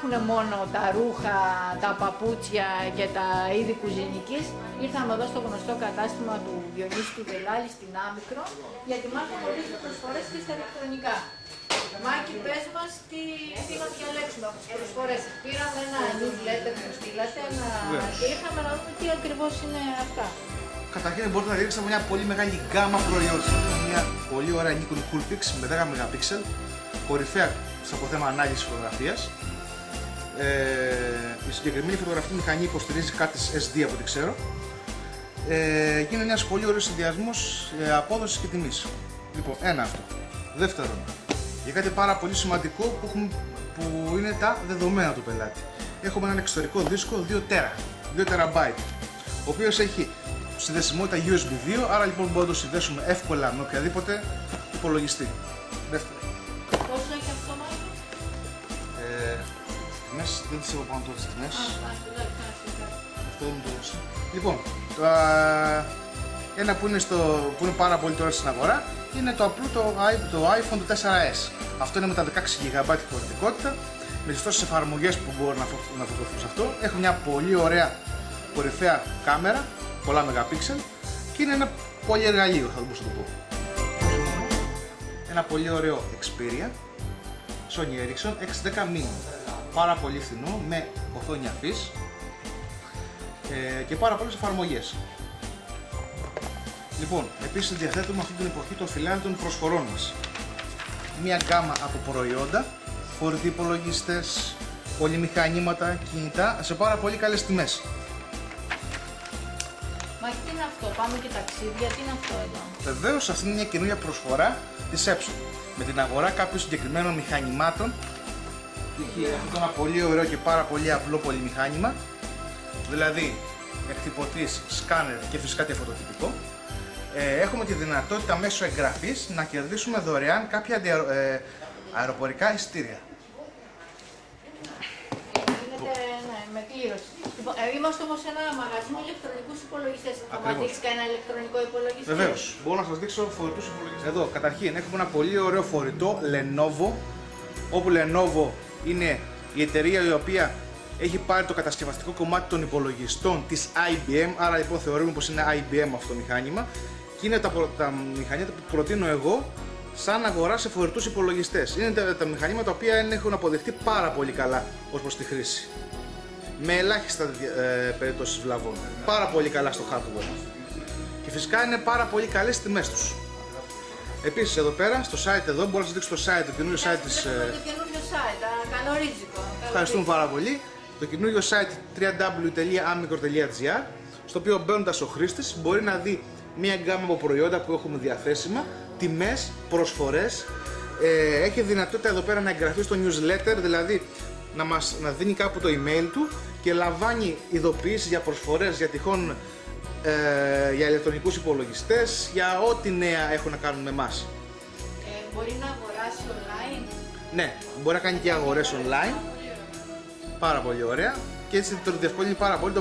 υπάρχουν μόνο τα ρούχα, τα παπούτσια και τα είδη κουζινικής, ήρθαμε εδώ στο γνωστό κατάστημα του Διονύση του Δελάλη στην Άμικρο, γιατί μάθαμε πολλές προσφορές και στα ηλεκτρονικά. Μάκη, πες μας τι να διαλέξουμε από τις προσφορές. Πήραμε ένα newsletter που στείλατε και ήρθαμε να δούμε τι ακριβώς είναι αυτά. Καταρχήν μπορείτε να δείξετε μια πολύ μεγάλη γκάμα προϊόντων. Μια πολύ ωραία Nikon Coolpix με 10 MP, κορυφαία στο θέμα ανάλυσης φωτογραφίας. Η συγκεκριμένη φωτογραφική μηχανή υποστηρίζει κάρτες SD από ό,τι ξέρω. Και είναι ένας πολύ ωραίος συνδυασμός απόδοσης και τιμής. Λοιπόν, ένα αυτό. Δεύτερον, για κάτι πάρα πολύ σημαντικό που είναι τα δεδομένα του πελάτη. Έχουμε έναν εξωτερικό δίσκο 2 TB, ο οποίος έχει συνδεσιμότητα USB 2, άρα λοιπόν μπορούμε να το συνδέσουμε εύκολα με οποιαδήποτε υπολογιστή. Δεύτερο. Πόσο έχει αυτό, Μάκη? Τιμές, δεν τις έχω πάνω τώρα τις τιμές. Αυτό δεν μου το έδωσε. Λοιπόν, ένα που είναι πάρα πολύ τώρα στην αγορά είναι το απλό το iPhone το 4S. Αυτό είναι με τα 16 GB χωρητικότητα, με τις τόσες εφαρμογές που μπορούν να φωτογραφούν σε αυτό. Έχω μια πολύ ωραία κορυφαία κάμερα, πολλά MP, και είναι ένα πολύ εργαλείο, θα μπορούσα να το πω. Ένα πολύ ωραίο Xperia Sony Ericsson X10 Mini, πάρα πολύ φθηνό, με οθόνη αφής και πάρα πολλές εφαρμογές. Λοιπόν, επίσης διαθέτουμε αυτή την εποχή των φιλάνθρωπων προσφορών μας. Μια γκάμα από προϊόντα, φορητοί υπολογιστές, πολυμηχανήματα, κινητά σε πάρα πολύ καλές τιμές. Μα τι είναι αυτό, πάμε και ταξίδια, τι είναι αυτό εδώ? Βεβαίως, αυτή είναι μια καινούργια προσφορά της Epson. Με την αγορά κάποιων συγκεκριμένων μηχανημάτων, αυτό ένα πολύ ωραίο και πάρα πολύ απλό πολυμηχάνημα, δηλαδή εκτυπωτής, σκάνερ και φυσικά και φωτοτυπικό, έχουμε τη δυνατότητα μέσω εγγραφής να κερδίσουμε δωρεάν κάποια αεροπορικά εισιτήρια. Ναι, με κλήρωση. Λοιπόν, είμαστε όμως σε ένα μαγαζί με ηλεκτρονικούς υπολογιστές. Θα μας δείξει κανένα ηλεκτρονικό υπολογιστή? Βεβαίως, μπορώ να σας δείξω φορητούς υπολογιστές. Εδώ, καταρχήν, έχουμε ένα πολύ ωραίο φορητό Lenovo, όπου Lenovo είναι η εταιρεία η οποία έχει πάρει το κατασκευαστικό κομμάτι των υπολογιστών της IBM, άρα λοιπόν θεωρούμε πως είναι IBM αυτό το μηχάνημα, και είναι τα μηχανήματα που προτείνω εγώ σαν αγορά σε φορητούς υπολογιστές. Είναι τα μηχανήματα τα οποία έχουν αποδεχτεί πάρα πολύ καλά ως προς τη χρήση, με ελάχιστα περιπτώσεις βλαβών. Πάρα πολύ καλά στο hardware. Και φυσικά είναι πάρα πολύ καλές τιμές τους. Επίσης εδώ πέρα, στο site εδώ, μπορώ να σας δείξω το site, το καινούριο site της... Το καινούριο site, κανορίζικο. Ευχαριστούμε πάρα πολύ. Το καινούριο site www.amicro.gr, στο οποίο μπαίνοντας ο χρήστης μπορεί να δει μια γκάμα από προϊόντα που έχουμε διαθέσιμα, τιμές, προσφορές. Έχει δυνατότητα εδώ πέρα να εγγραφεί στο newsletter, δηλαδή να δίνει κάπου το email του και λαμβάνει ειδοποιήσεις για προσφορές, για τυχόν για ηλεκτρονικούς υπολογιστές, για ό,τι νέα έχουν να κάνουν με εμάς. Μπορεί να αγοράσει online? Ναι, μπορεί να κάνει και αγορές online. Πάρα πολύ ωραία και έτσι το διευκολύνει πάρα πολύ.